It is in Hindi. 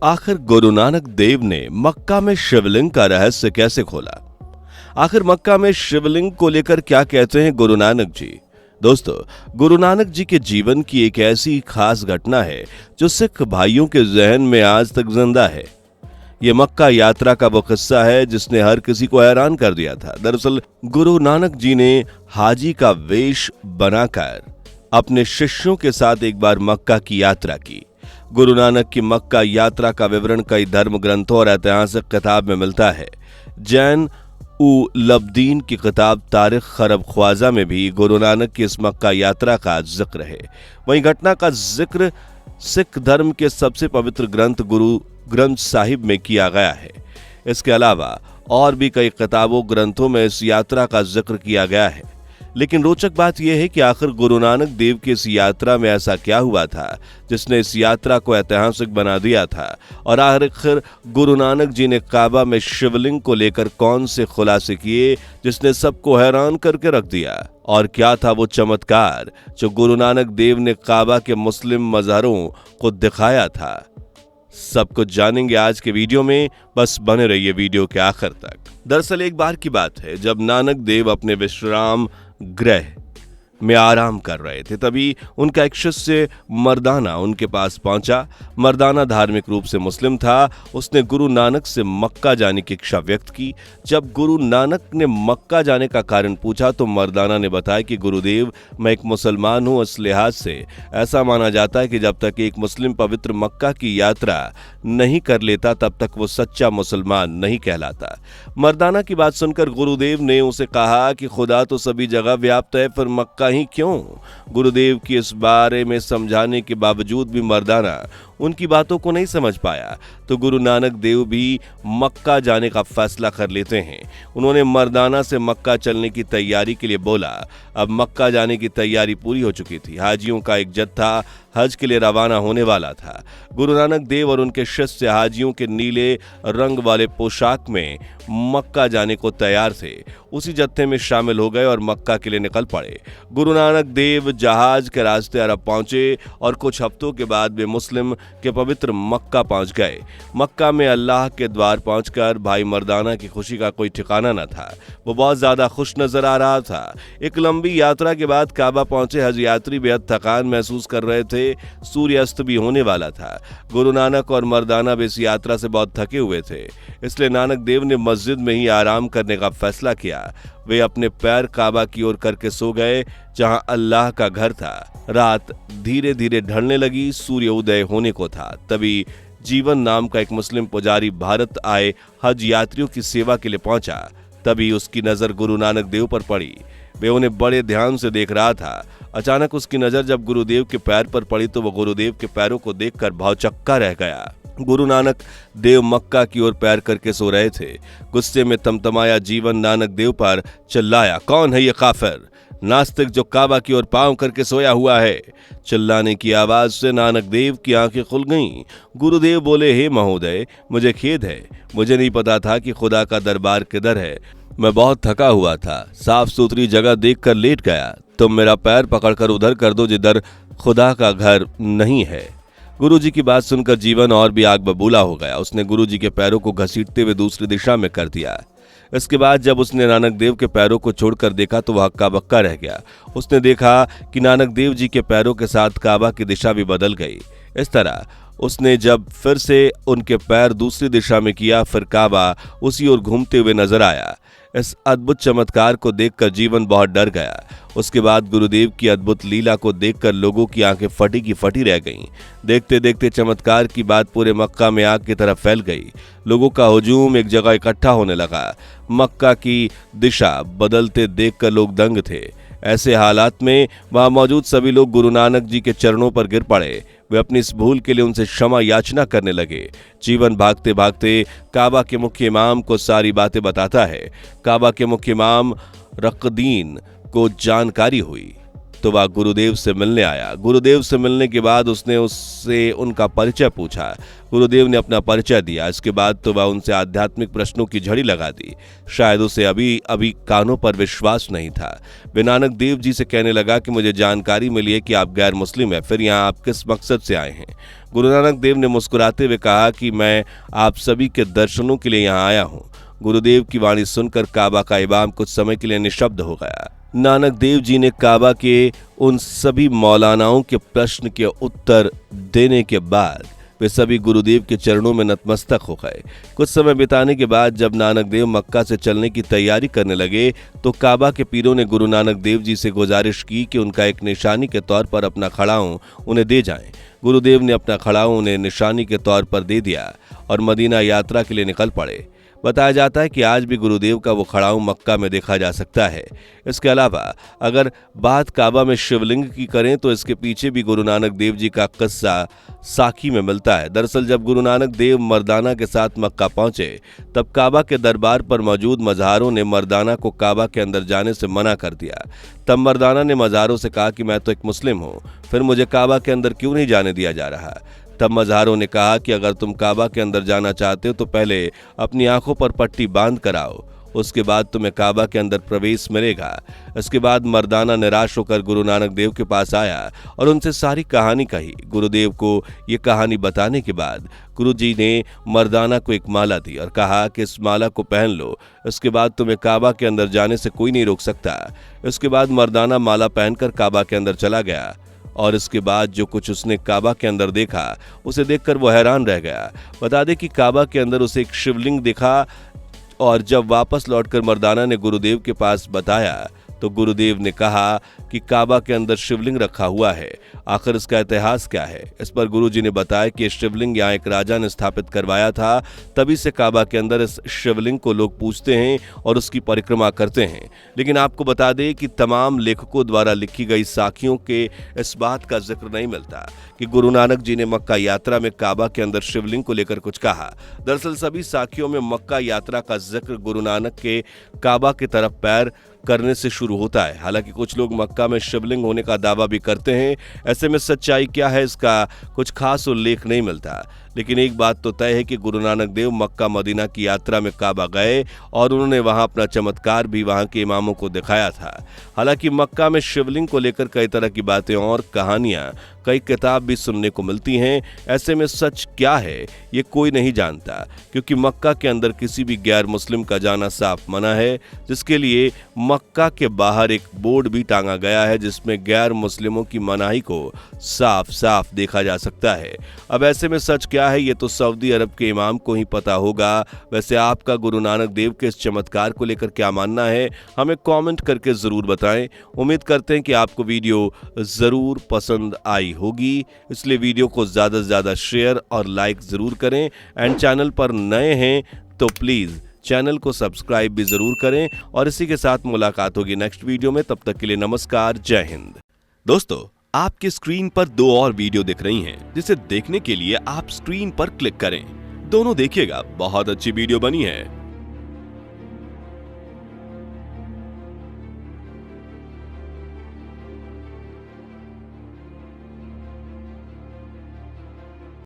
आखिर गुरु नानक देव ने मक्का में शिवलिंग का रहस्य कैसे खोला? आखिर मक्का में शिवलिंग को लेकर क्या कहते हैं गुरु नानक जी? दोस्तों, गुरु नानक जी के जीवन की एक ऐसी खास घटना है जो सिख भाइयों के जहन में आज तक जिंदा है। ये मक्का यात्रा का वो किस्सा है जिसने हर किसी को हैरान कर दिया था। दरअसल गुरु नानक जी ने हाजी का वेश बनाकर अपने शिष्यों के साथ एक बार मक्का की यात्रा की। गुरु नानक की मक्का यात्रा का विवरण कई धर्म ग्रंथों और ऐतिहासिक किताब में मिलता है। जैन लब्दीन की किताब तारिख खरब ख्वाजा में भी गुरु नानक की इस मक्का यात्रा का जिक्र है। वहीं घटना का जिक्र सिख धर्म के सबसे पवित्र ग्रंथ गुरु ग्रंथ साहिब में किया गया है। इसके अलावा और भी कई किताबों ग्रंथों में इस यात्रा का जिक्र किया गया है। लेकिन रोचक बात यह है कि आखिर गुरु नानक देव की इस यात्रा में ऐसा क्या हुआ था जिसने इस यात्रा को ऐतिहासिक बना दिया था, और आखिर गुरु नानक जी ने काबा में शिवलिंग को लेकर कौन से खुलासे किए जिसने सबको हैरान करके रख दिया, और क्या था वो चमत्कार जो गुरु नानक देव ने काबा के मुस्लिम मज़ारों को दिखाया था। सब कुछ जानेंगे आज के वीडियो में, बस बने रहिए वीडियो के आखिर तक। दरअसल एक बार की बात है जब नानक देव अपने विश्राम गृह में आराम कर रहे थे, तभी उनका एक शिष्य मर्दाना उनके पास पहुंचा। मर्दाना धार्मिक रूप से मुस्लिम था। उसने गुरु नानक से मक्का जाने की इच्छा व्यक्त की। जब गुरु नानक ने मक्का जाने का कारण पूछा तो मर्दाना ने बताया कि गुरुदेव, मैं एक मुसलमान हूं। इस लिहाज से ऐसा माना जाता है कि जब तक एक मुस्लिम पवित्र मक्का की यात्रा नहीं कर लेता तब तक वो सच्चा मुसलमान नहीं कहलाता। मर्दाना की बात सुनकर गुरुदेव ने उसे कहा कि खुदा तो सभी जगह व्याप्त है, फिर मक्का ही क्यों? गुरुदेव की इस बारे में समझाने के बावजूद भी मर्दाना उनकी बातों को नहीं समझ पाया, तो गुरु नानक देव भी मक्का जाने का फैसला कर लेते हैं। उन्होंने मर्दाना से मक्का चलने की तैयारी के लिए बोला। अब मक्का जाने की तैयारी पूरी हो चुकी थी। हाजियों का एक जत्था हज के लिए रवाना होने वाला था। गुरु नानक देव और उनके शिष्य हाजियों के नीले रंग वाले पोशाक में मक्का जाने को तैयार थे। उसी जत्थे में शामिल हो गए और मक्का के लिए निकल पड़े। गुरु नानक देव जहाज के रास्ते अरब पहुंचे और कुछ हफ्तों के बाद वे मुस्लिम के पवित्र मक्का पहुंच गए। मक्का में अल्लाह के द्वार पहुंचकर भाई मर्दाना की खुशी का कोई ठिकाना न था। वो बहुत ज्यादा खुश नजर आ रहा था। एक लंबी यात्रा के बाद काबा पहुंचे हज यात्री बेहद थकान महसूस कर रहे थे। सूर्यास्त भी होने वाला था। गुरु नानक और मर्दाना भी इस यात्रा से बहुत थके हुए थे, इसलिए नानक देव ने मस्जिद में ही आराम करने का फैसला किया। वे अपने पैर काबा की ओर करके सो गए जहां अल्लाह का घर था। रात धीरे धीरे ढलने लगी, सूर्य उदय होने को था। तभी जीवन नाम का एक मुस्लिम पुजारी भारत आए हज यात्रियों की सेवा के लिए पहुंचा। तभी उसकी नजर गुरु नानक देव पर पड़ी। वे उन्हें बड़े ध्यान से देख रहा था। अचानक उसकी नजर जब गुरुदेव के पैर पर पड़ी तो वो गुरुदेव के पैरों को देखकर भौचक्का रह गया। गुरु नानक देव मक्का की ओर पैर करके सो रहे थे। गुस्से में तमतमाया जीवन नानक देव पर चिल्लाया, कौन है ये काफिर नास्तिक जो काबा की ओर पांव करके सोया हुआ है? चिल्लाने की आवाज से नानक देव की आंखें खुल गईं। गुरुदेव बोले, हे महोदय, मुझे खेद है। मुझे नहीं पता था कि खुदा का दरबार किधर है। मैं बहुत थका हुआ था। साफ सुथरी जगह देखकर लेट गया। तुम मेरा पैर पकड़कर उधर कर दो जिधर खुदा का घर नहीं है। गुरुजी की बात सुनकर जीवन और भी आग बबूला हो गया। उसने गुरुजी के पैरों को घसीटते हुए दूसरी दिशा में कर दिया। इसके बाद जब उसने नानक देव के पैरों को छोड़कर देखा तो वह हक्का बक्का रह गया। उसने देखा कि नानक देव जी के पैरों के साथ काबा की दिशा भी बदल गई। इस तरह उसने जब फिर से उनके पैर दूसरी दिशा में किया, फिर काबा उसी ओर घूमते हुए नजर आया। इस अद्भुत चमत्कार को देखकर जीवन बहुत डर गया। उसके बाद गुरुदेव की अद्भुत लीला को देखकर लोगों की आंखें फटी की फटी रह गईं। देखते देखते चमत्कार की बात पूरे मक्का में आग की तरफ फैल गई। लोगों का हुजूम एक जगह इकट्ठा होने लगा। मक्का की दिशा बदलते देखकर लोग दंग थे। ऐसे हालात में वहां मौजूद सभी लोग गुरु नानक जी के चरणों पर गिर पड़े। वे अपनी इस भूल के लिए उनसे क्षमा याचना करने लगे। जीवन भागते भागते काबा के मुख्य इमाम को सारी बातें बताता है। काबा के मुख्य इमाम रक्दीन को जानकारी हुई। तो वह गुरुदेव से मिलने आया। गुरुदेव से मिलने के बाद उसने उससे उनका परिचय पूछा। गुरुदेव ने अपना परिचय दिया। इसके बाद तो वह उनसे आध्यात्मिक प्रश्नों की झड़ी लगा दी। शायद उसे अभी अभी कानों पर विश्वास नहीं था। वे नानक देव जी से कहने लगा कि मुझे जानकारी मिली है कि आप गैर मुस्लिम हैं, फिर यहाँ आप किस मकसद से आए हैं? गुरु नानक देव ने मुस्कुराते हुए कहा कि मैं आप सभी के दर्शनों के लिए यहाँ आया हूँ। गुरुदेव की वाणी सुनकर काबा का इमाम कुछ समय के लिए निशब्द हो गया। नानक देव जी ने काबा के उन सभी मौलानाओं के प्रश्न के उत्तर देने के बाद वे सभी गुरुदेव के चरणों में नतमस्तक हो गए। कुछ समय बिताने के बाद जब नानक देव मक्का से चलने की तैयारी करने लगे तो काबा के पीरों ने गुरु नानक देव जी से गुजारिश की कि उनका एक निशानी के तौर पर अपना खड़ाऊं उन्हें दे जाएं। गुरुदेव ने अपना खड़ाऊं उन्हें निशानी के तौर पर दे दिया और मदीना यात्रा के लिए निकल पड़े। बताया जाता है कि आज भी गुरुदेव का वो खड़ाऊं मक्का में देखा जा सकता है। इसके अलावा अगर बात काबा में शिवलिंग की करें तो इसके पीछे भी गुरु नानक देव जी का किस्सा साखी में मिलता है। दरअसल जब गुरु नानक देव मर्दाना के साथ मक्का पहुंचे तब काबा के दरबार पर मौजूद मज़ारों ने मर्दाना को काबा के अंदर जाने से मना कर दिया। तब मर्दाना ने मज़ारों से कहा कि मैं तो एक मुस्लिम हूँ, फिर मुझे काबा के अंदर क्यों नहीं जाने दिया जा रहा? तब मज़ारों ने कहा कि अगर तुम काबा के अंदर जाना चाहते हो तो पहले अपनी आंखों पर पट्टी बांध कर आओ, उसके बाद तुम्हें काबा के अंदर प्रवेश मिलेगा। इसके बाद मर्दाना निराश होकर गुरु नानक देव के पास आया और उनसे सारी कहानी कही। गुरुदेव को ये कहानी बताने के बाद गुरुजी ने मर्दाना को एक माला दी और कहा कि इस माला को पहन लो, इसके बाद तुम्हें काबा के अंदर जाने से कोई नहीं रोक सकता। इसके बाद मर्दाना माला पहनकर काबा के अंदर चला गया और इसके बाद जो कुछ उसने काबा के अंदर देखा उसे देखकर वो हैरान रह गया। बता दें कि काबा के अंदर उसे एक शिवलिंग दिखा और जब वापस लौटकर मर्दाना ने गुरुदेव के पास बताया तो गुरुदेव ने कहा कि काबा के अंदर शिवलिंग रखा हुआ है, आखिर इसका इतिहास क्या है? इस पर गुरुजी ने बताया कि शिवलिंग यहाँ एक राजा ने स्थापित करवाया था, तभी से काबा के अंदर इस शिवलिंग को लोग पूजते हैं और उसकी परिक्रमा करते हैं। लेकिन आपको बता दें कि तमाम लेखकों द्वारा लिखी गई साखियों के इस बात का जिक्र नहीं मिलता कि गुरु नानक जी ने मक्का यात्रा में काबा के अंदर शिवलिंग को लेकर कुछ कहा। दरअसल सभी साखियों में मक्का यात्रा का जिक्र गुरु नानक के काबा की तरफ पैर करने से शुरू होता है। हालांकि कुछ लोग मक्का में शिवलिंग होने का दावा भी करते हैं। ऐसे में सच्चाई क्या है इसका कुछ खास उल्लेख नहीं मिलता, लेकिन एक बात तो तय है कि गुरु नानक देव मक्का मदीना की यात्रा में काबा गए और उन्होंने वहां अपना चमत्कार भी वहां के इमामों को दिखाया था। हालांकि मक्का में शिवलिंग को लेकर कई तरह की बातें और कहानियां, कई किताब भी सुनने को मिलती हैं। ऐसे में सच क्या है ये कोई नहीं जानता, क्योंकि मक्का के अंदर किसी भी गैर मुस्लिम का जाना साफ मना है, जिसके लिए मक्का के बाहर एक बोर्ड भी टांगा गया है जिसमें गैर मुस्लिमों की मनाही को साफ साफ देखा जा सकता है। अब ऐसे में सच क्या है ये तो सऊदी अरब के इमाम को ही पता होगा। वैसे आपका गुरु नानक देव के इस चमत्कार को लेकर क्या मानना है, हमें कमेंट करके जरूर बताएं। उम्मीद करते हैं कि आपको वीडियो जरूर पसंद आई होगी, इसलिए वीडियो को ज्यादा से ज्यादा शेयर और लाइक जरूर करें। एंड चैनल पर नए हैं तो प्लीज चैनल को सब्सक्राइब भी जरूर करें। और इसी के साथ मुलाकात होगी नेक्स्ट वीडियो में, तब तक के लिए नमस्कार, जय हिंद। दोस्तों, आपकी स्क्रीन पर 2 और वीडियो दिख रही हैं, जिसे देखने के लिए आप स्क्रीन पर क्लिक करें। दोनों देखिएगा, बहुत अच्छी वीडियो बनी है।